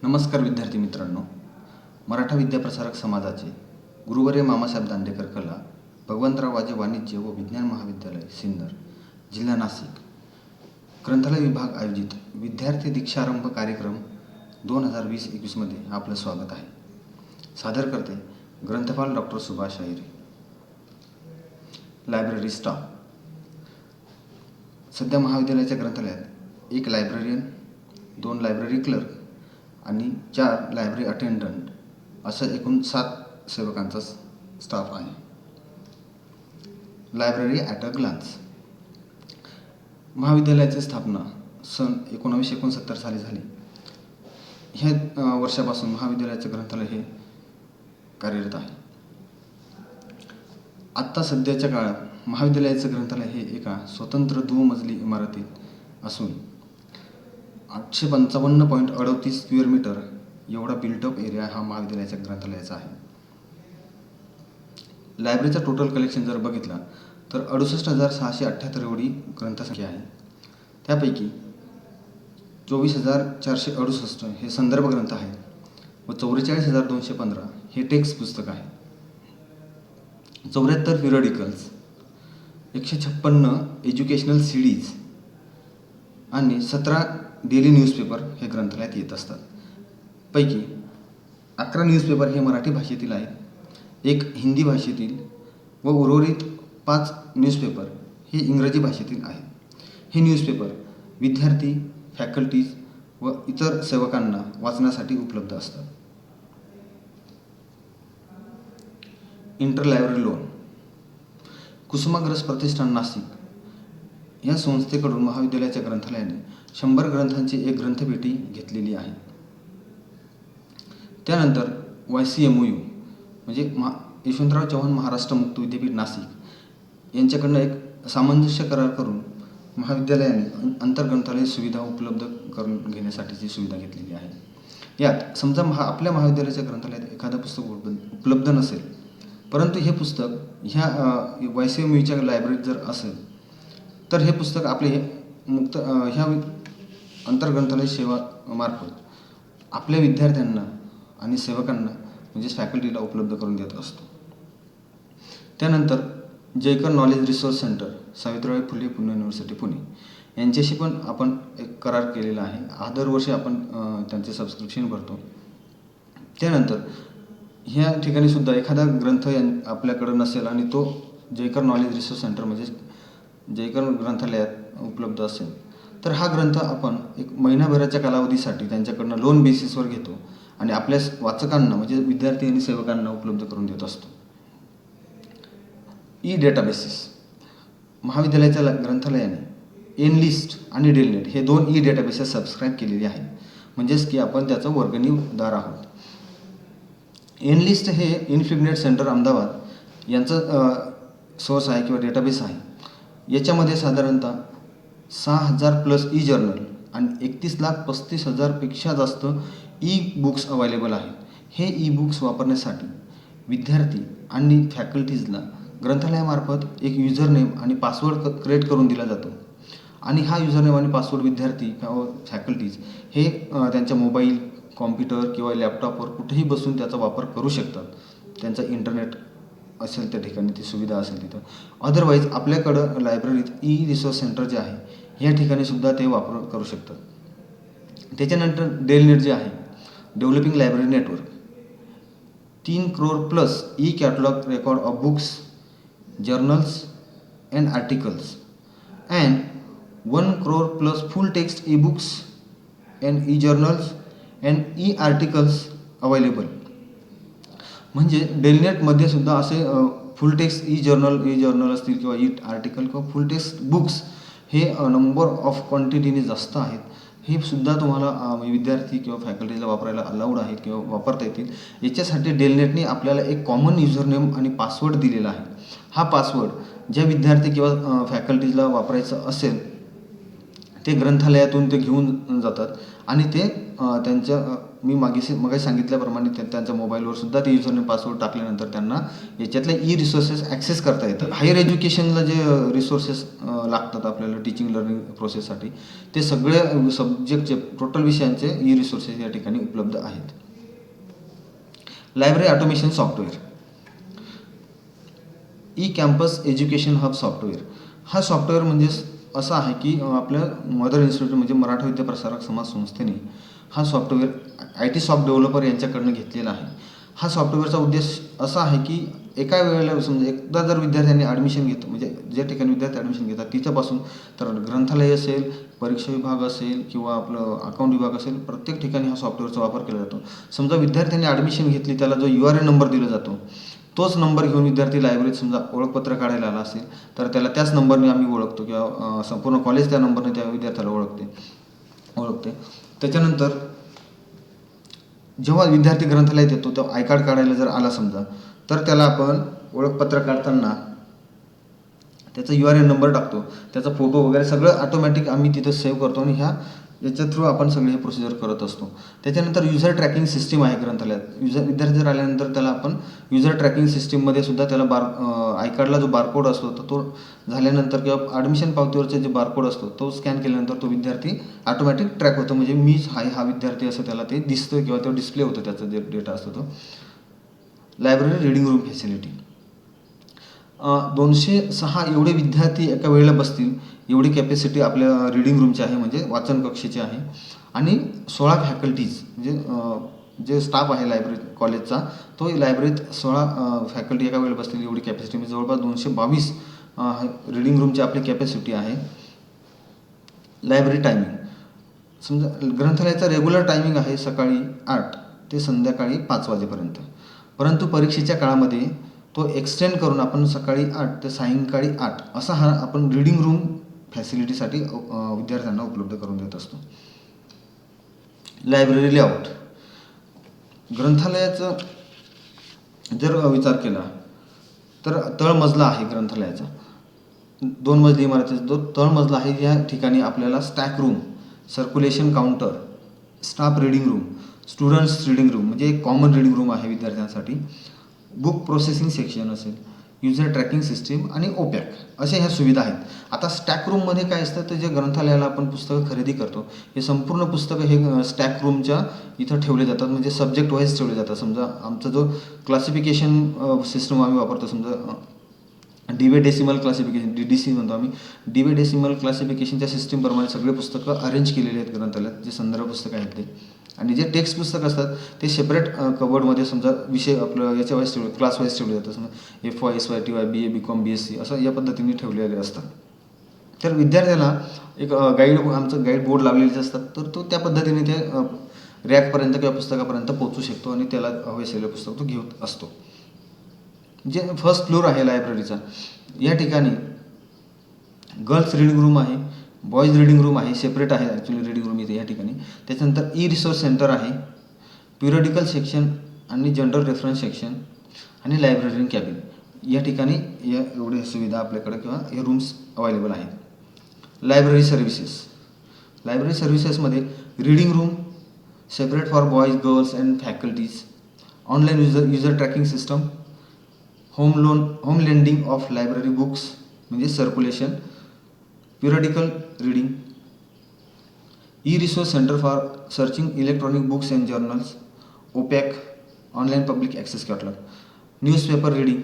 नमस्कार विद्यार्थी मित्रांनो, मराठा विद्याप्रसारक समाजाचे गुरुवर्य मामासाहेब दांडेकर कला भगवंतराव वाजे वाणिज्य व विज्ञान महाविद्यालय सिन्नर, जिल्हा नाशिक ग्रंथालय विभाग आयोजित विद्यार्थी दीक्षारंभ कार्यक्रम 2020-21 मध्ये आपलं स्वागत आहे. सादर करते ग्रंथपाल doctor Subhash Ahire. Library staff. सध्या महाविद्यालयाच्या ग्रंथालयात 1 लायब्ररियन, 2 लायब्ररी क्लर्क आणि 4 लायब्ररी अटेंडंट असं एकूण 7 सेवकांचा स्टाफ आहे. Library at a glance. महाविद्यालयाची स्थापना सन 1969 साली झाली. ह्या वर्षापासून महाविद्यालयाचे ग्रंथालय हे कार्यरत आहे. आत्ता सध्याच्या काळात महाविद्यालयाचे ग्रंथालय हे एका स्वतंत्र दुमजली इमारतीत असून 855.38 स्क्वेअर मीटर एवढा बिल्टअप एरिया हा महाविद्यालयाच्या ग्रंथालयाचा आहे. लायब्ररीचा टोटल कलेक्शन जर बघितला तर 68,678 एवढी ग्रंथसंख्या आहे. त्यापैकी 24,468 हे संदर्भ ग्रंथ आहेत व 44,215 हे टेक्स्ट पुस्तक आहे. 74 पिरियडिकल्स, 156 एज्युकेशनल सीडीज आणि 17 डेली न्यूजपेपर हे ग्रंथालयात येत असतात. पैकी 11 न्यूजपेपर हे मराठी भाषेतील आहेत, 1 हिंदी भाषेतील व उर्वरित 5 न्यूजपेपर हे इंग्रजी भाषेतील आहेत. हे न्यूजपेपर विद्यार्थी, फॅकल्टीज व इतर सेवकांना वाचण्यासाठी उपलब्ध असतात. Inter library loan. कुसुमाग्रज प्रतिष्ठान नाशिक या संस्थेकडून महाविद्यालयाच्या ग्रंथालयाने 100 ग्रंथांची एक ग्रंथपेटी घेतलेली आहे. त्यानंतर YCMOU म्हणजे यशवंतराव चव्हाण महाराष्ट्र मुक्त विद्यापीठ नाशिक यांच्याकडनं एक सामंजस्य करार करून महाविद्यालयाने आंतरग्रंथालय सुविधा उपलब्ध करून घेण्यासाठीची सुविधा घेतलेली आहे. यात समजा आपल्या महाविद्यालयाच्या ग्रंथालयात एखादं पुस्तक उपलब्ध नसेल, परंतु हे पुस्तक ह्या YCMOUच्या लायब्ररीत जर असेल तर हे पुस्तक आपले ह्या आंतरग्रंथालय सेवा मार्फत आपल्या विद्यार्थ्यांना आणि सेवकांना म्हणजेच फॅकल्टीला उपलब्ध करून देत असतो. त्यानंतर Jayakar knowledge resource centre, Savitribai Phule Pune university Pune यांच्याशी पण आपण एक करार केलेला आहे. दरवर्षी आपण त्यांचे सबस्क्रिप्शन भरतो. त्यानंतर ह्या ठिकाणी सुद्धा एखादा ग्रंथ आपल्याकडं नसेल आणि तो जयकर नॉलेज रिसोर्स सेंटर म्हणजे जयकर ग्रंथालयात उपलब्ध असेल तर हा ग्रंथ आपण एक महिनाभराच्या कालावधीसाठी त्यांच्याकडनं लोन बेसिसवर घेतो आणि आपल्या वाचकांना म्हणजे विद्यार्थी आणि सेवकांना उपलब्ध करून देत असतो. डेटाबेसिस. महाविद्यालयाच्या ग्रंथालयाने एनलिस्ट आणि डेलनेट हे 2 डेटाबेसेस सबस्क्राईब केलेले आहेत, म्हणजेच की आपण त्याचं वर्गणीदार आहोत. एनलिस्ट हे इन्फिग्नेट सेंटर अहमदाबाद यांचं सोर्स आहे किंवा डेटाबेस आहे. याच्यामध्ये साधारणतः 6,000+ जर्नल आणि 31,35,000 पेक्षा जास्त बुक्स अवेलेबल आहेत. हे बुक्स वापरण्यासाठी विद्यार्थी आणि फॅकल्टीजला ग्रंथालयामार्फत एक युजरनेम आणि पासवर्ड क्रिएट करून दिला जातो आणि हा युजरनेम आणि पासवर्ड विद्यार्थी किंवा फॅकल्टीज हे त्यांच्या मोबाईल, कॉम्प्युटर किंवा लॅपटॉपवर कुठेही बसून त्याचा वापर करू शकतात. त्यांचा इंटरनेट असेल त्या ठिकाणी, ती सुविधा असेल तिथं. अदरवाईज आपल्याकडं लायब्ररीत रिसोर्स सेंटर जे आहे या ठिकाणी सुद्धा ते वापर करू शकतात. त्याच्यानंतर डेलनेट जे आहे, developing library network, 3 crore+ catalogue record of books, journals and articles and 1 crore+ full text books and journals and articles available. म्हणजे डेलनेटमध्ये सुद्धा असे फुल टेक्स्ट जर्नल असतील किंवा आर्टिकल किंवा फुल टेक्स्ट बुक्स हे नंबर ऑफ क्वांटिटीने जास्त आहेत. हे सुद्धा तुम्हाला विद्यार्थी किंवा फॅकल्टीला वापरायला अलाउड आहेत किंवा वापरता येतील. याच्यासाठी डेलनेटने आपल्याला एक कॉमन युजरनेम आणि पासवर्ड दिलेला आहे. हा पासवर्ड ज्या विद्यार्थी किंवा फॅकल्टीला वापरायचा असेल ते ग्रंथालयातून ते घेऊन जातात आणि ते त्यांच्या मी मागे सांगितल्याप्रमाणे त्यांच्या मोबाईलवर सुद्धा ते युजर नेम पासवर्ड टाकल्यानंतर त्यांना याच्यातले रिसोर्सेस ॲक्सेस करता येतात. हायर एज्युकेशनला जे रिसोर्सेस लागतात आपल्याला टीचिंग लर्निंग प्रोसेससाठी ते सगळे सब्जेक्टचे टोटल विषयांचे रिसोर्सेस या ठिकाणी उपलब्ध आहेत. Library automation software, campus education hub software. हा सॉफ्टवेअर म्हणजे असं आहे की आपल्या मदर इन्स्टिट्यूट म्हणजे मराठा विद्याप्रसारक समाज संस्थेने हा सॉफ्टवेअर IT सॉफ्ट डेव्हलपर यांच्याकडनं घेतलेला आहे. हा सॉफ्टवेअरचा उद्देश असा आहे की एका वेळेला समजा एकदा जर विद्यार्थ्यांनी ॲडमिशन घेतो म्हणजे ज्या ठिकाणी विद्यार्थी ॲडमिशन घेतात तिच्यापासून तर ग्रंथालय असेल, परीक्षा विभाग असेल किंवा आपलं अकाउंट विभाग असेल, प्रत्येक ठिकाणी हा सॉफ्टवेअरचा वापर केला जातो. समजा विद्यार्थ्यांनी ॲडमिशन घेतली त्याला जो URN नंबर दिला जातो तोच नंबर घेऊन विद्यार्थी लायब्ररीत समजा ओळखपत्र काढायला आला असेल तर त्याला त्याच नंबरने आम्ही ओळखतो किंवा संपूर्ण कॉलेज त्या नंबरने त्या विद्यार्थ्याला ओळखते. त्याच्यानंतर जेव्हा विद्यार्थी ग्रंथालयात येतो तेव्हा आय कार्ड काढायला जर आला समजा तर त्याला आपण ओळखपत्र काढताना त्याचा URN नंबर टाकतो, त्याचा फोटो वगैरे सगळं ऑटोमॅटिक आम्ही तिथं सेव्ह करतो आणि याच्या थ्रू आपण सगळे हे प्रोसिजर करत असतो. त्याच्यानंतर युजर ट्रॅकिंग सिस्टीम आहे ग्रंथालयात. विद्यार्थी जर आल्यानंतर त्याला आपण युजर ट्रॅकिंग सिस्टीममध्ये सुद्धा त्याला आय कार्डला जो बारकोड असतो तर तो झाल्यानंतर किंवा ॲडमिशन पावतीवरचा जे बारकोड असतो तो स्कॅन केल्यानंतर तो विद्यार्थी ऑटोमॅटिक ट्रॅक होतो, म्हणजे मीच हा विद्यार्थी असं त्याला ते दिसतं किंवा तो डिस्प्ले होतो त्याचा जे डेटा असतो तो. लायब्ररी रीडिंग रूम फॅसिलिटी, 206 एवढे विद्यार्थी एका वेळेला बसतील एवढी कॅपॅसिटी आपल्या रीडिंग रूमची आहे म्हणजे वाचन कक्षेची आहे. आणि 16 फॅकल्टीज म्हणजे जे स्टाफ आहे लायब्ररी कॉलेजचा तो लायब्ररीत 16 फॅकल्टी एका वेळेला बसतील एवढी कॅपॅसिटी म्हणजे जवळपास 222 रीडिंग रूमची आपली कॅपॅसिटी आहे. लायब्ररी टायमिंग, समजा ग्रंथालयाचा रेग्युलर टायमिंग आहे सकाळी 8 ते संध्याकाळी 5 वाजेपर्यंत, परंतु परीक्षेच्या काळामध्ये तो एक्सटेंड करून आपण सकाळी 8 ते सायंकाळी 8 असा हा आपण रीडिंग रूम फॅसिलिटीसाठी विद्यार्थ्यांना उपलब्ध करून देत असतो. लायब्ररी लेआउट, ग्रंथालयाचं जर विचार केला तर तळमजला आहे ग्रंथालयाचा, 2 मजली इमारतीचा जो तळमजला आहे या ठिकाणी आपल्याला stack room, circulation counter, staff reading room, students reading room म्हणजे एक कॉमन रीडिंग रूम आहे विद्यार्थ्यांसाठी, बुक प्रोसेसिंग सेक्शन असेल, युजर ट्रॅकिंग सिस्टीम आणि ओपॅक अशा ह्या सुविधा आहेत. आता स्टॅक रूममध्ये काय असतं तर जे ग्रंथालयाला आपण पुस्तकं खरेदी करतो हे संपूर्ण पुस्तकं हे स्टॅक रूमच्या इथं ठेवले जातात म्हणजे सब्जेक्ट वाईज ठेवले जातात. समजा आमचा जो क्लासिफिकेशन सिस्टम आम्ही वापरतो समजा डिवे डेसिमल क्लासिफिकेशन DDC म्हणतो आम्ही, डिवे डेसिमल क्लासिफिकेशनच्या सिस्टीमप्रमाणे सगळे पुस्तकं अरेंज केलेले आहेत ग्रंथालयात, जे संदर्भ पुस्तकं आहेत ते. आणि जे टेक्स्ट पुस्तक असतात ते सेपरेट कबर्डमध्ये समजा विषय आपलं याच्या वाईज ठेवले क्लास वाईज ठेवले जातात. समजा FY SY TY BA BCom BSc असं या पद्धतीने ठेवलेले असतात. तर विद्यार्थ्याला एक आमचं गाईड बोर्ड लावलेले असतात तर तो त्या पद्धतीने ते रॅकपर्यंत किंवा पुस्तकापर्यंत पोहोचू शकतो आणि त्याला हवे असलेलं पुस्तक तो घेत असतो. जे फर्स्ट फ्लोअर आहे लायब्ररीचा या ठिकाणी गर्ल्स रीडिंग रूम आहे, बॉईज रीडिंग रूम आहे, सेपरेट आहे ॲक्च्युली रीडिंग रूम इथे या ठिकाणी. त्याच्यानंतर रिसोर्स सेंटर आहे, पिरियडिकल सेक्शन आणि जनरल रेफरन्स सेक्शन आणि लायब्ररी कॅबिन या ठिकाणी या एवढे सुविधा आपल्याकडे किंवा हे रूम्स अवेलेबल आहेत. लायब्ररी सर्व्हिसेसमध्ये reading room separate for boys girls and faculties, online user tracking system, home lending of library books म्हणजे circulation, periodical reading, resource centre for searching electronic books and journals, OPAC online public access catalogue, newspaper reading,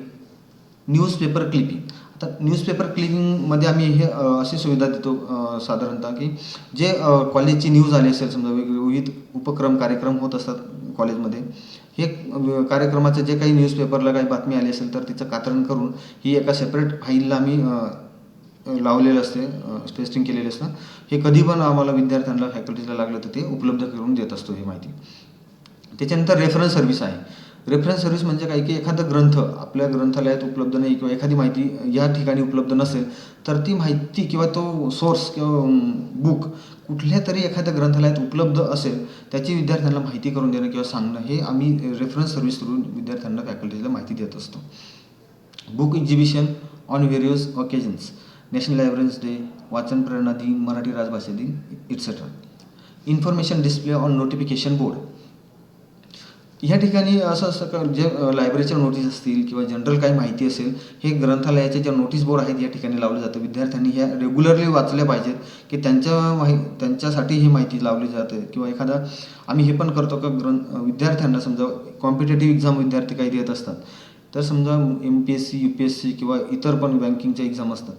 newspaper clipping. आता newspaper क्लिपिंगमध्ये आम्ही हे अशी सुविधा देतो साधारणतः की जे कॉलेजची न्यूज आली असेल समजा विविध उपक्रम कार्यक्रम होत असतात कॉलेजमध्ये, हे कार्यक्रमाचं जे काही न्यूजपेपरला काही बातमी आली असेल तर तिचं कात्रण करून ही एका सेपरेट फाईलला आम्ही लावलेलं असते, पेस्टिंग केलेलं असतं. हे कधी पण आम्हाला विद्यार्थ्यांना फॅकल्टीला लागलं तर ते उपलब्ध करून देत असतो ही माहिती. त्याच्यानंतर रेफरन्स सर्व्हिस आहे. रेफरन्स सर्व्हिस म्हणजे काय की एखादा ग्रंथ आपल्या ग्रंथालयात उपलब्ध नाही किंवा एखादी माहिती या ठिकाणी उपलब्ध नसेल तर ती माहिती किंवा तो सोर्स किंवा बुक कुठल्या तरी एखाद्या ग्रंथालयात उपलब्ध असेल त्याची विद्यार्थ्यांना माहिती करून देणं किंवा सांगणं हे आम्ही रेफरन्स सर्व्हिस थ्रू विद्यार्थ्यांना फॅकल्टीला माहिती देत असतो. Book exhibition on various occasions, national libraries day, वाचन प्रेरणा दिन, मराठी राजभाषा दिन et cetera. Information display on notification board. ह्या ठिकाणी असं असतं का जे लायब्ररीच्या नोटीस असतील किंवा जनरल काही माहिती असेल, हे ग्रंथालयाचे जे नोटीस बोर्ड आहेत या ठिकाणी लावलं जातं. विद्यार्थ्यांनी ह्या रेग्युलरली वाचल्या पाहिजेत की त्यांच्यासाठी ही माहिती लावली जाते. किंवा एखादा आम्ही हे पण करतो का विद्यार्थ्यांना समजा कॉम्पिटेटिव्ह एक्झाम विद्यार्थी काही देत असतात, तर समजा MPSC UPSC किंवा इतर पण बँकिंगच्या एक्झाम असतात,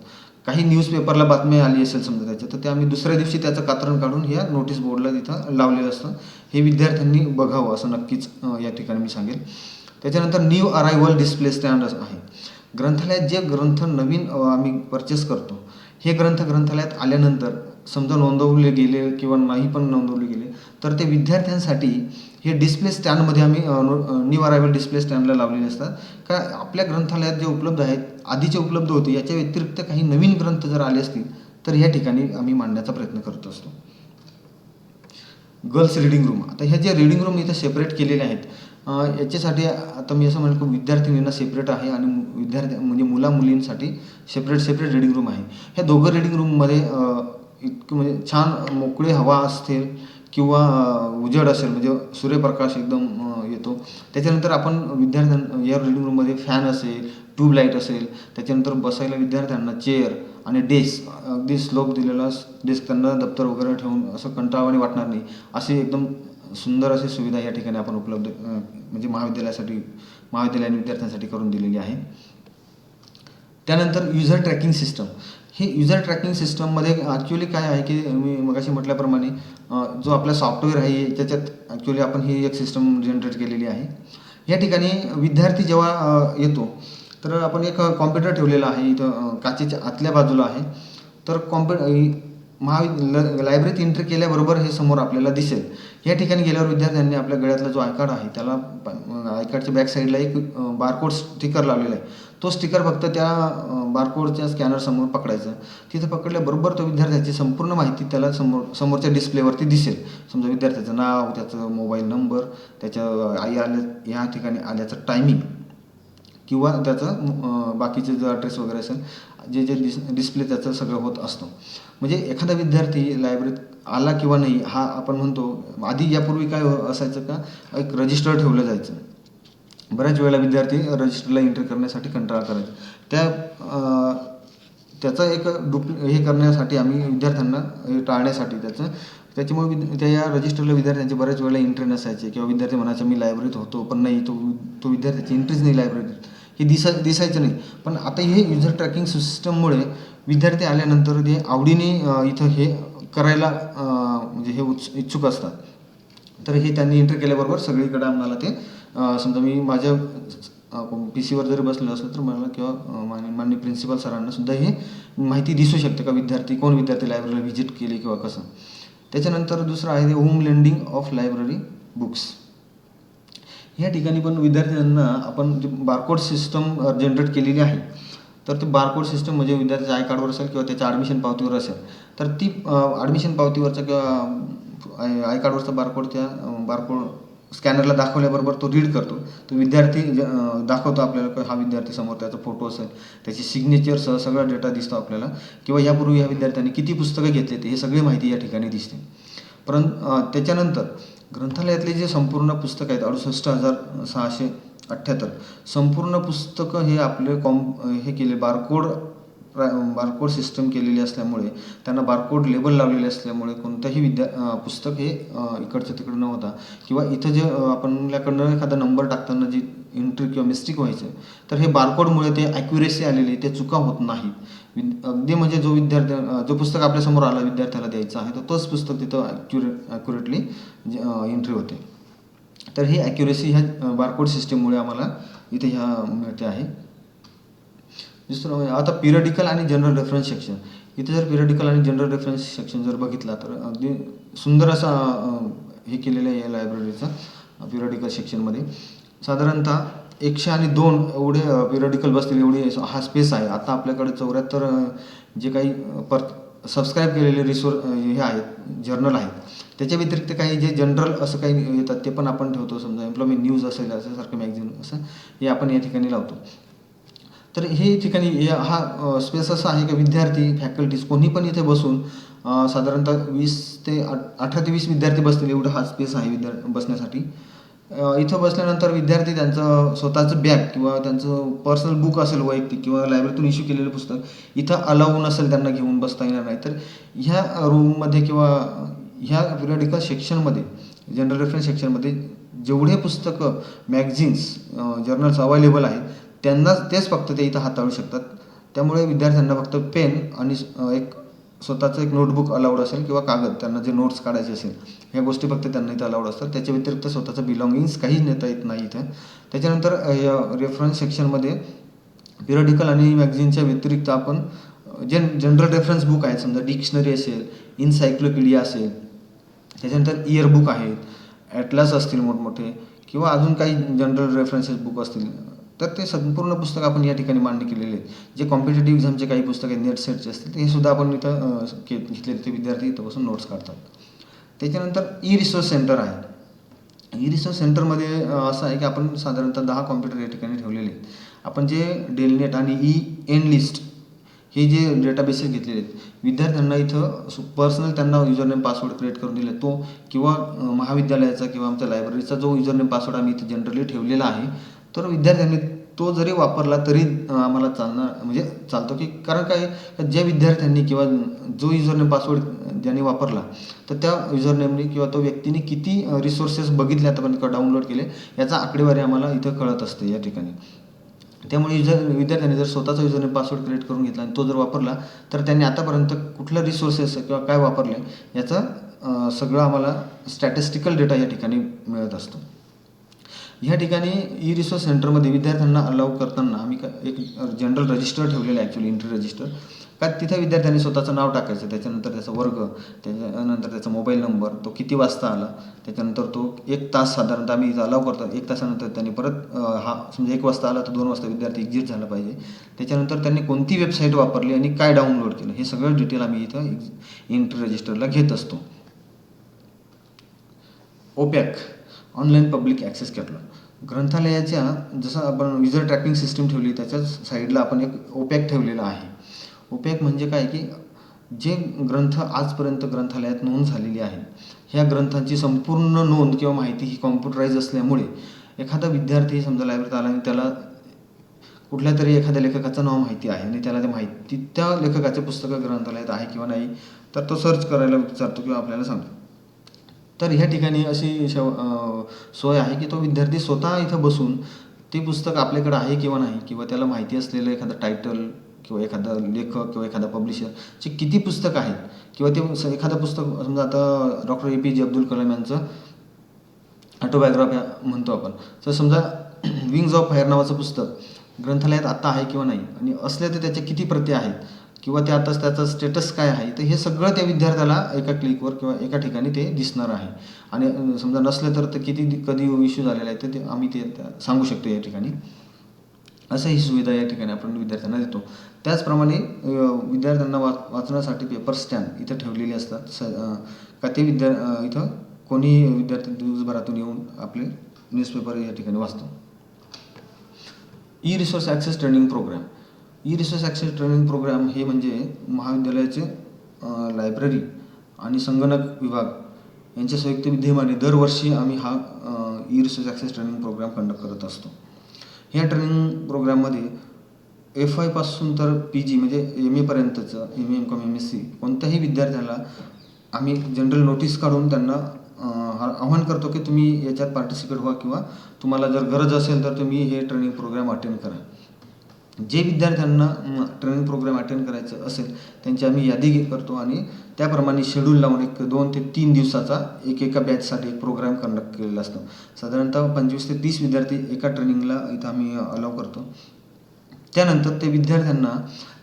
काही न्यूजपेपरला बातमी आली असेल समजा त्याच्यात, तर ते आम्ही दुसऱ्या दिवशी त्याचं कात्रण काढून ह्या नोटीस बोर्डला तिथं लावलेलं असतं. हे विद्यार्थ्यांनी बघावं असं नक्कीच या ठिकाणी मी सांगेल. त्याच्यानंतर न्यू अरायव्हल डिस्प्ले स्टँड आहे. ग्रंथालयात जे ग्रंथ नवीन आम्ही परचेस करतो, हे ग्रंथ ग्रंथालयात आल्यानंतर समजा नोंदवले गेले किंवा नाही पण नोंदवले गेले, तर ते विद्यार्थ्यांसाठी हे डिस्प्ले स्टँडमध्ये आम्ही न्यू अरायव्हल डिस्प्ले स्टँडला लावलेले असतात. का आपल्या ग्रंथालयात जे उपलब्ध आहेत, आधीचे उपलब्ध होते, याच्या व्यतिरिक्त काही नवीन ग्रंथ जर आले असतील तर या ठिकाणी आम्ही मांडण्याचा प्रयत्न करत असतो. Girls reading room. आता ह्या ज्या रिडिंग रूम इथं सेपरेट केलेल्या आहेत, याच्यासाठी आता मी असं म्हणेन की विद्यार्थिनींना सेपरेट आहे आणि म्हणजे मुलींसाठी सेपरेट रिडिंग रूम आहे. ह्या दोघं रिडिंग रूममध्ये इतकं म्हणजे छान मोकळी हवा असते किंवा उजेड असेल, म्हणजे सूर्यप्रकाश एकदम येतो. त्याच्यानंतर आपण विद्यार्थ्यांना या रिडिंग रूममध्ये फॅन असेल, ट्यूबलाईट असेल, त्याच्यानंतर बसायला विद्यार्थ्यांना चेअर आणि डेस्क, अगदी स्लोप दिलेला डेस्क, त्यांना दप्तर वगैरे ठेवून असं कंटाळवाणी वाटणार नाही, अशी एकदम सुंदर अशी सुविधा या ठिकाणी आपण उपलब्ध म्हणजे महाविद्यालयाने विद्यार्थ्यांसाठी करून दिलेली आहे. त्यानंतर युजर ट्रॅकिंग सिस्टम. हे युजर ट्रॅकिंग सिस्टममध्ये ॲक्च्युली काय आहे की मी मगाशी म्हटल्याप्रमाणे जो आपला सॉफ्टवेअर आहे त्याच्यात ॲक्च्युली आपण ही एक सिस्टम जनरेट केलेली आहे. या ठिकाणी विद्यार्थी जेव्हा येतो तर आपण एक कॉम्प्युटर ठेवलेला आहे इथं काचेच्या आतल्या बाजूला आहे. तर लायब्ररीत एंट्री केल्याबरोबर हे समोर आपल्याला दिसेल. या ठिकाणी गेल्यावर विद्यार्थ्यांनी आपल्या गळ्यातला जो आय कार्ड आहे त्याला आय कार्डच्या बॅक साईडला एक बारकोड स्टिकर लावलेला आहे. तो स्टिकर फक्त त्या बारकोडच्या स्कॅनरसमोर पकडायचा. तिथं पकडल्याबरोबर तो विद्यार्थ्याची संपूर्ण माहिती त्याला समोरच्या डिस्प्लेवरती दिसेल. समजा विद्यार्थ्याचं नाव, त्याचं मोबाईल नंबर, त्याच्या या ठिकाणी आल्याचं टायमिंग किंवा त्याचं बाकीचे जो ॲड्रेस वगैरे असेल, जे डिस्प्ले त्याचं सगळं होत असतं. म्हणजे एखादा विद्यार्थी लायब्ररीत आला किंवा नाही हा आपण म्हणतो. आधी यापूर्वी काय असायचं का, एक रजिस्टर ठेवलं जायचं. बऱ्याच वेळेला विद्यार्थी रजिस्टरला एंट्री करण्यासाठी कंटाळा करायचे. त्याचं एक हे करण्यासाठी आम्ही विद्यार्थ्यांना टाळण्यासाठी त्याच्यामुळे त्या या रजिस्टरला विद्यार्थ्यांची बऱ्याच वेळेला एंट्री नसायची किंवा विद्यार्थी म्हणायचे मी लायब्ररीत होतो पण नाही, तो विद्यार्थ्याची एंट्रीच नाही लायब्ररीत, हे दिसायचं नाही. पण आता हे युजर ट्रॅकिंग सिस्टममुळे विद्यार्थी आल्यानंतर ते आवडीने इथं हे करायला म्हणजे हे इच्छुक असतात. तर हे त्यांनी एंट्री केल्याबरोबर सगळीकडे आम्हाला ते समजा मी माझ्या PCवर जरी बसलेलं असलं तर मला किंवा माननीय प्रिन्सिपल सरांना सुद्धा हे माहिती दिसू शकते का कोण विद्यार्थी लायब्ररीला व्हिजिट केली किंवा कसं. त्याच्यानंतर दुसरं आहे home lending of library books. ह्या ठिकाणी पण विद्यार्थ्यांना आपण जे बारकोड सिस्टम जनरेट केलेली आहे, तर ते बारकोड सिस्टम म्हणजे विद्यार्थ्याच्या आय कार्डवर असेल किंवा त्याच्या ॲडमिशन पावतीवर असेल, तर ती ॲडमिशन पावतीवरचा किंवा आय कार्डवरचा बारकोड त्या बारकोड स्कॅनरला दाखवल्याबरोबर तो रीड करतो. तो विद्यार्थी दाखवतो आपल्याला हा विद्यार्थी समोर, त्याचा फोटो असेल, त्याची सिग्नेचरसह सगळा डेटा दिसतो आपल्याला. किंवा यापूर्वी ह्या विद्यार्थ्यांनी किती पुस्तकं घेतले हे सगळी माहिती या ठिकाणी दिसते. त्याच्यानंतर ग्रंथालयातले जे संपूर्ण पुस्तकं आहेत 68,678 संपूर्ण पुस्तकं हे आपले हे केले बारकोड सिस्टम केलेली असल्यामुळे, त्यांना बारकोड लेबल लावलेले असल्यामुळे कोणतंही पुस्तक हे इकडचं तिकडं न होता किंवा इथं जे आपल्याकडनं एखादा नंबर टाकताना जी एंट्री किंवा मिस्टेक व्हायचं, तर हे बारकोडमुळे ते ॲक्युरेसी आलेली, ते चुका होत नाहीत. अगदी म्हणजे जो पुस्तक आपल्यासमोर आला विद्यार्थ्याला द्यायचं आहे तर तोच पुस्तक तिथं ॲक्युरेटली एंट्री होते. तर ही ॲक्युरेसी ह्या बारकोड सिस्टममुळे आम्हाला इथे मिळते आहे. दुसरं आता पिरियडिकल आणि जनरल रेफरन्स सेक्शन. इथे जर पिरियडिकल आणि जनरल रेफरन्स सेक्शन जर बघितला तर अगदी सुंदर असा हे केलेलं आहे या लायब्ररीचा. पिरियडिकल सेक्शनमध्ये साधारणतः 100 आणि 2 एवढे पिरियडिकल बसतील एवढी हा स्पेस आहे. आता आपल्याकडे 74 जे काही सबस्क्राईब केलेले हे आहेत, जर्नल आहेत. त्याच्या व्यतिरिक्त काही जे जनरल असं काही येतात ते पण आपण ठेवतो. समजा एम्प्लॉयमेंट न्यूज असेल, अशासारखं मॅगझिन असं हे आपण या ठिकाणी लावतो. तर हे ठिकाणी हा स्पेस असा आहे की विद्यार्थी, फॅकल्टीज कोणी पण इथे बसून साधारणतः 18 ते 20 विद्यार्थी बसतील एवढा हा स्पेस आहे बसण्यासाठी. इथं बसल्यानंतर विद्यार्थी त्यांचं स्वतःचं बॅग किंवा त्यांचं पर्सनल बुक असेल वैयक्तिक किंवा लायब्ररीतून इश्यू केलेलं पुस्तक इथं अलाऊ नसेल, त्यांना घेऊन बसता येणार नाही. तर ह्या रूममध्ये किंवा ह्या पिरियॉडिकल सेक्शनमध्ये, जनरल रेफरन्स सेक्शनमध्ये जेवढे पुस्तकं, मॅगझिन्स, जर्नल्स अवेलेबल आहेत तेच फक्त ते इथं हाताळू शकतात. त्यामुळे विद्यार्थ्यांना फक्त पेन आणि एक स्वतःचं एक नोटबुक अलाउड असेल किंवा कागद, त्यांना जे नोट्स काढायचे असेल ह्या गोष्टी फक्त त्यांना इथं अलाउड असतात. त्याच्या व्यतिरिक्त स्वतःचं बिलॉंगिंग्स काहीच नेता येत नाही इथं. त्याच्यानंतर या रेफरन्स सेक्शनमध्ये पिरियॉडिकल आणि मॅगझिनच्या व्यतिरिक्त आपण जे जनरल रेफरन्स बुक आहेत, समजा डिक्शनरी असेल, इन्सायक्लोपीडिया असेल, त्याच्यानंतर इयरबुक आहेत, ॲटलास असतील मोठमोठे किंवा अजून काही जनरल रेफरन्सेस बुक असतील, तर ते संपूर्ण पुस्तक आपण या ठिकाणी मान्य केलेले आहेत. जे कॉम्पिटेटिव्ह एक्झामचे काही पुस्तक आहेत, नेट सेटचे असतील, हे सुद्धा आपण इथं घेतलेले. ते विद्यार्थी इथं बसून नोट्स काढतात. त्याच्यानंतर ई रिसोर्स सेंटर आहे. ई रिसोर्स सेंटरमध्ये असं आहे की आपण साधारणतः 10 कॉम्प्युटर या ठिकाणी ठेवलेले आहेत. आपण जे डेलनेट आणि एनलिस्ट हे जे डेटाबेसेस घेतलेले आहेत, विद्यार्थ्यांना इथं पर्सनल त्यांना युजरनेम पासवर्ड क्रिएट करून दिले तो, किंवा महाविद्यालयाचा किंवा आमच्या लायब्ररीचा जो युजरनेम पासवर्ड आम्ही इथे जनरली ठेवलेला आहे, तर विद्यार्थ्यांनी तो जरी वापरला तरी आम्हाला म्हणजे चालतो. की कारण काय, ज्या विद्यार्थ्यांनी किंवा जो युजरनेम पासवर्ड ज्यांनी वापरला, तर त्या युजरनेमने किंवा तो व्यक्तीने किती रिसोर्सेस बघितले आतापर्यंत किंवा डाउनलोड केले याचा आकडेवारी आम्हाला इथं कळत असते या ठिकाणी. त्यामुळे विद्यार्थ्यांनी जर स्वतःचा युजरनेम पासवर्ड क्रिएट करून घेतला आणि तो जर वापरला, तर त्यांनी आतापर्यंत कुठलं रिसोर्सेस किंवा काय वापरले याचा सगळं आम्हाला स्टॅटिस्टिकल डेटा या ठिकाणी मिळत असतो. ह्या ठिकाणी ई रिसोर्स सेंटरमध्ये विद्यार्थ्यांना अलाउ करताना आम्ही एक जनरल रजिस्टर ठेवलेलं आहे, ॲक्च्युली एंट्री रजिस्टर. का तिथं विद्यार्थ्यांनी स्वतःचं नाव टाकायचं, त्याच्यानंतर त्याचा वर्ग, त्याच्यानंतर त्याचा मोबाईल नंबर, तो किती वाजता आला, त्याच्यानंतर तो 1 तास साधारणतः आम्ही इथं अलाव करतो. 1 तासानंतर त्यांनी परत समजा 1 वाजता आला तर 2 वाजता विद्यार्थी एक्झिट झाला पाहिजे. त्याच्यानंतर त्यांनी कोणती वेबसाईट वापरली आणि काय डाउनलोड केलं हे सगळं डिटेल आम्ही इथं एंट्री रजिस्टरला घेत असतो. ओपॅक, ऑनलाईन पब्लिक ॲक्सेस कॅटलॉग. ग्रंथालयाच्या जसं आपण विजर ट्रॅकिंग सिस्टीम ठेवली त्याच्याच साईडला आपण एक ओपॅक ठेवलेला आहे. ओपॅक म्हणजे काय की जे ग्रंथ आजपर्यंत ग्रंथालयात नोंद झालेली आहे, ह्या ग्रंथांची संपूर्ण नोंद किंवा माहिती ही कॉम्प्युटराईज असल्यामुळे एखादा विद्यार्थी समजा लायब्ररीत आला आणि त्याला कुठल्या तरी एखाद्या लेखकाचं नाव माहिती आहे आणि त्याला त्या लेखकाचे पुस्तकं ग्रंथालयात आहे किंवा नाही, तर तो सर्च करायला विचारतो किंवा आपल्याला सांगतो. तर ह्या ठिकाणी अशी सोय आहे की तो विद्यार्थी स्वतः इथं बसून ते पुस्तक आपल्याकडे आहे किंवा नाही, किंवा त्याला माहिती असलेलं एखादं टायटल किंवा एखादा लेखक किंवा एखादा पब्लिशरचे किती पुस्तक आहेत, किंवा ते एखादं पुस्तक समजा आता डॉक्टर APJ अब्दुल कलाम यांचं ऑटोबायोग्राफी म्हणतो आपण, तर समजा विंग्स ऑफ फायर नावाचं पुस्तक ग्रंथालयात आत्ता आहे किंवा नाही, आणि असले तर त्याच्या किती प्रती आहेत, किंवा ते आता त्याचं स्टेटस काय आहे, तर हे सगळं त्या विद्यार्थ्याला एका क्लिकवर किंवा एका ठिकाणी ते दिसणार आहे. आणि समजा नसले तर कधी इश्यू झालेला आहे तर ते आम्ही ते सांगू शकतो या ठिकाणी. असं ही सुविधा या ठिकाणी आपण विद्यार्थ्यांना देतो. त्याचप्रमाणे विद्यार्थ्यांना वाचण्यासाठी पेपर स्टॅम्प इथं ठेवलेले असतात. का ते इथं कोणी विद्यार्थी दिवसभरातून येऊन आपले न्यूजपेपर या ठिकाणी वाचतो. E resource access training programme. E resource access training programme हे म्हणजे महाविद्यालयाचे लायब्ररी आणि संगणक विभाग यांच्या संयुक्त विद्यमाने दरवर्षी आम्ही हा e resource access training programme conduct करत असतो. ह्या ट्रेनिंग प्रोग्राममध्ये FY पासून तर PG म्हणजे MA पर्यंतचं, MA MCOM MSc कोणत्याही विद्यार्थ्याला आम्ही जनरल नोटीस काढून त्यांना आवाहन करतो की तुम्ही याच्यात पार्टिसिपेट व्हा, किंवा तुम्हाला जर गरज असेल तर तुम्ही हे ट्रेनिंग प्रोग्राम अटेंड करा. जे विद्यार्थ्यांना ट्रेनिंग प्रोग्राम अटेंड करायचं असेल त्यांची आम्ही यादी करतो आणि त्याप्रमाणे शेड्यूल लावून 2 ते 3 दिवसाचा एका बॅचसाठी एक प्रोग्राम कंडक्ट केलेला असतो. साधारणतः 25 ते 30 विद्यार्थी एका ट्रेनिंगला इथं आम्ही अलाव करतो. त्यानंतर ते विद्यार्थ्यांना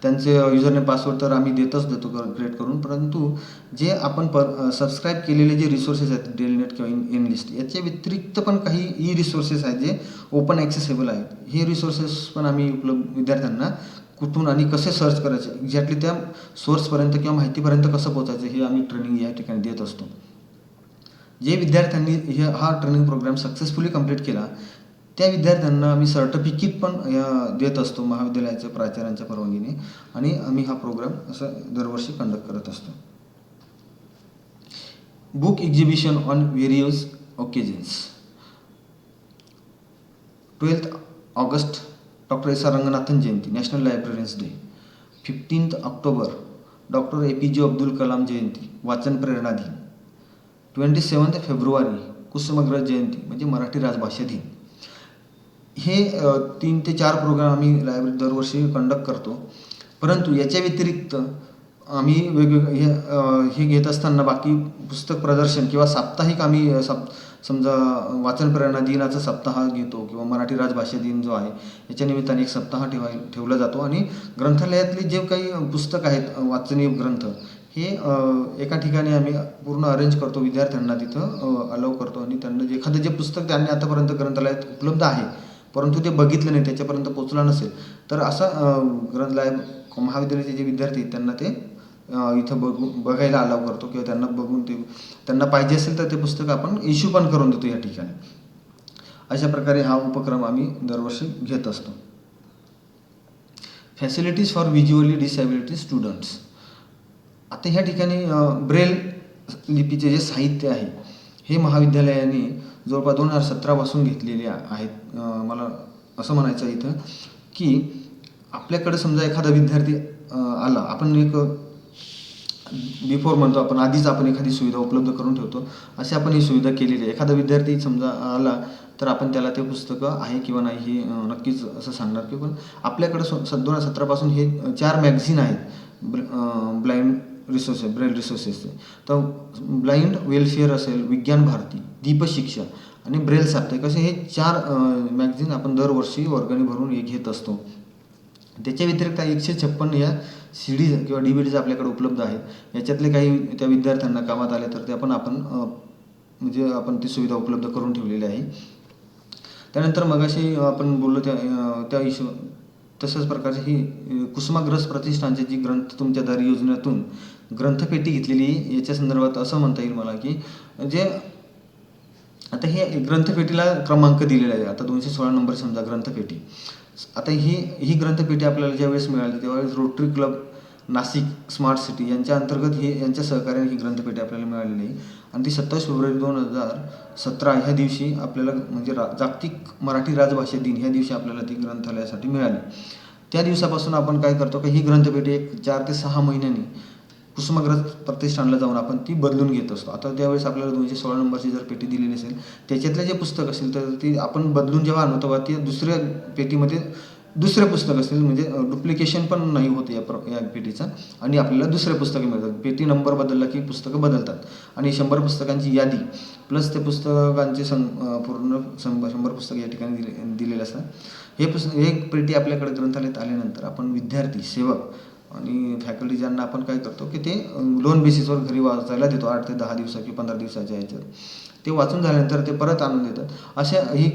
त्यांचे युजरनेम पासवर्ड तर आम्ही देतो क्रिएट करून, परंतु जे आपण सबस्क्राईब केलेले जे रिसोर्सेस आहेत डेलनेट किंवा एनलिस्ट याच्या व्यतिरिक्त पण काही ई रिसोर्सेस आहेत जे ओपन ॲक्सेसेबल आहेत. हे रिसोर्सेस पण आम्ही विद्यार्थ्यांना कुठून आणि कसे सर्च करायचे, एक्झॅक्टली त्या सोर्सपर्यंत किंवा माहितीपर्यंत कसं पोहोचायचं हे आम्ही ट्रेनिंग या ठिकाणी देत असतो. जे विद्यार्थ्यांनी हा ट्रेनिंग प्रोग्राम सक्सेसफुली कंप्लीट केला त्या विद्यार्थ्यांना आम्ही सर्टिफिकेट पण देत असतो महाविद्यालयाच्या प्राचार्यांच्या परवानगीने, आणि आम्ही हा प्रोग्राम असं दरवर्षी कंडक्ट करत असतो. Book exhibition on various occasions. 12 August doctor S R Ranganathan जयंती, national libraries day. 15 October doctor APJ Abdul Kalam जयंती, वाचन प्रेरणा दिन. 27 फेब्रुवारी कुसुमाग्रज जयंती म्हणजे मराठी राजभाषा दिन. हे 3 ते 4 प्रोग्राम आम्ही लायब्ररी दरवर्षी कंडक्ट करतो. परंतु याच्या व्यतिरिक्त आम्ही वेगवेगळे हे घेत असताना बाकी पुस्तक प्रदर्शन किंवा साप्ताहिक आम्ही समजा वाचन प्रेरणा दिनाचा सप्ताह घेतो किंवा मराठी राजभाषा दिन जो आहे याच्या निमित्ताने एक सप्ताह ठेवला जातो. आणि ग्रंथालयातले जे काही पुस्तक आहेत वाचनीय ग्रंथ हे एका ठिकाणी आम्ही पूर्ण अरेंज करतो, विद्यार्थ्यांना तिथं अलाउ करतो, आणि त्यांना जे एखादं जे पुस्तक त्यांनी आतापर्यंत ग्रंथालयात उपलब्ध आहे परंतु ते बघितलं नाही, त्याच्यापर्यंत पोचला नसेल, तर असं महाविद्यालयाचे जे विद्यार्थी त्यांना ते इथं बघायला अलाव करतो किंवा त्यांना बघून त्यांना पाहिजे असेल तर ते पुस्तक आपण इश्यू पण करून देतो या ठिकाणी. अशा प्रकारे हा उपक्रम आम्ही दरवर्षी घेत असतो. Facilities for visually disability students. आता ह्या ठिकाणी ब्रेल लिपीचे जे साहित्य आहे हे महाविद्यालयाने जवळपास 2017 पासून घेतलेले आहेत. मला असं म्हणायचं आहे इथं की आपल्याकडे समजा एखादा विद्यार्थी आला, आपण एक बिफोर म्हणतो आपण, आधीच आपण एखादी सुविधा उपलब्ध करून ठेवतो, अशी आपण ही सुविधा केलेली आहे. एखादा विद्यार्थी समजा आला तर आपण त्याला ते पुस्तकं आहे किंवा नाही हे नक्कीच असं सांगणार की, पण आपल्याकडे 2017 पासून हे 4 मॅगझिन आहेत ब्लाइंड रिसोर्सेस, ब्रेल रिसोर्सेसचे. तर ब्लाइंड वेलफेअर असेल, विज्ञान भारती, दीपशिक्षा आणि ब्रेल साप्ताहिक असे हे 4 मॅगझिन आपण दरवर्षी वर्गणी भरून हे घेत असतो. त्याच्या व्यतिरिक्त 156 या CDज किंवा DVDज आपल्याकडे उपलब्ध आहेत. याच्यातले काही त्या विद्यार्थ्यांना कामात आले तर ते आपण म्हणजे आपण ती सुविधा उपलब्ध करून ठेवलेली आहे. त्यानंतर मगाशी आपण बोललो त्या इश्यू तशाच प्रकारची ही कुसुमाग्रज प्रतिष्ठानची जी ग्रंथ तुमच्या दारी योजनेतून ग्रंथपेटी घेतलेली, याच्या संदर्भात असं म्हणता येईल मला की जे आता हे ग्रंथपेटीला क्रमांक दिलेला आहे. आता 216 नंबर समजा ग्रंथपेटी. आता ही ग्रंथपेटी आपल्याला ज्यावेळेस मिळाली त्यावेळेस rotary club Nashik smart city यांच्या अंतर्गत यांच्या सहकार्याने ही ग्रंथपेटी आपल्याला मिळालेली आहे. आणि ती 27 फेब्रुवारी 2017 ह्या दिवशी आपल्याला म्हणजे जागतिक मराठी राजभाषा दिन ह्या दिवशी आपल्याला ती ग्रंथालयासाठी मिळाली. त्या दिवसापासून आपण काय करतो की ही ग्रंथपेटी एक 4 ते 6 महिन्यांनी कुसुमाग्रज प्रतिष्ठानला जाऊन आपण ती बदलून घेत असतो. आता त्यावेळेस आपल्याला 216 नंबरची जर पेटी दिलेली असेल त्याच्यातले जे पुस्तक असेल तर ती आपण बदलून जेव्हा आणतो तेव्हा ती दुसऱ्या पेटीमध्ये दुसरे पुस्तक असेल, म्हणजे डुप्लिकेशन पण नाही होते या पेटीचा, आणि आपल्याला दुसरे पुस्तकं मिळतात. पेटी नंबर बदलला की पुस्तकं बदलतात. आणि 100 पुस्तकांची यादी प्लस ते पुस्तकांचे पूर्ण 100 पुस्तकं या ठिकाणी दिलेले असतात. हे पेटी आपल्याकडे ग्रंथालयात आल्यानंतर आपण विद्यार्थी, सेवक आणि फॅकल्टी ज्यांना आपण काय करतो की ते लोन बेसिसवर घरी वाचायला देतो. 8 ते 10 दिवसा किंवा 15 दिवसाच्या ह्याच्यात ते वाचून झाल्यानंतर ते परत आणून देतात. अशा ही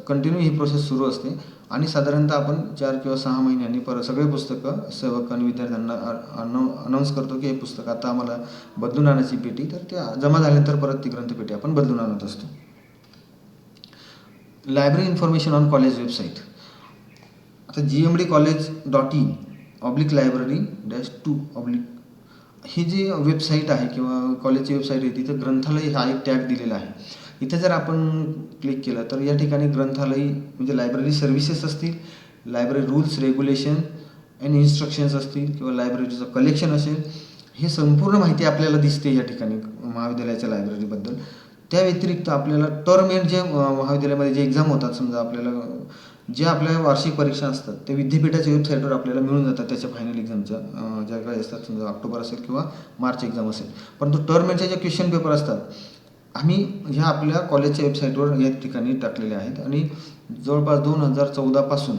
कंटिन्यू ही प्रोसेस सुरू असते. आणि साधारणतः आपण 4 किंवा 6 महिन्यांनी परत सगळे पुस्तकं सेवक आणि विद्यार्थ्यांना अनाऊन्स करतो की हे पुस्तक आता आम्हाला बदलून आणायची पेटी, तर ते जमा झाल्यानंतर परत ती ग्रंथपेटी आपण बदलून आणत असतो. Library information on college website. आता gmdcollege.in/library-2/ ही जी वेबसाईट आहे किंवा कॉलेजची वेबसाईट आहे तिथं ग्रंथालय हा एक टॅग दिलेला आहे. इथे जर आपण क्लिक केलं तर या ठिकाणी ग्रंथालय म्हणजे लायब्ररी सर्व्हिसेस असतील, library rules, regulation and instructions असतील किंवा लायब्ररीचं कलेक्शन असेल, हे संपूर्ण माहिती आपल्याला दिसते या ठिकाणी महाविद्यालयाच्या लायब्ररीबद्दल. त्या व्यतिरिक्त आपल्याला टर्म एंड जे महाविद्यालयामध्ये जे एक्झाम होतात, समजा आपल्याला जे आपल्या वार्षिक परीक्षा असतात ते विद्यापीठाच्या वेबसाईटवर आपल्याला मिळून जातात. त्याच्या फायनल एक्झामच्या ज्या काही असतात, समजा ऑक्टोबर असेल किंवा मार्च एक्झाम असेल. परंतु टर्म एंडचे जे क्वेश्चन पेपर असतात आम्ही ह्या आपल्या कॉलेजच्या वेबसाईटवर या ठिकाणी टाकलेले आहेत. आणि जवळपास 2014 पासून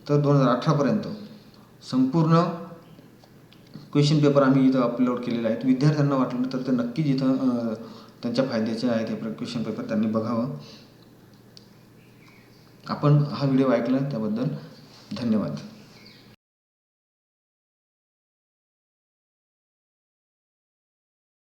तर 2018पर्यंत संपूर्ण क्वेश्चन पेपर आम्ही इथं अपलोड केलेले आहेत. विद्यार्थ्यांना वाटलं तर ते नक्कीच इथं त्यांच्या फायद्याचे आहेत हे क्वेश्चन पेपर, त्यांनी बघावं. आपण हा व्हिडिओ ऐकला त्याबद्दल धन्यवाद.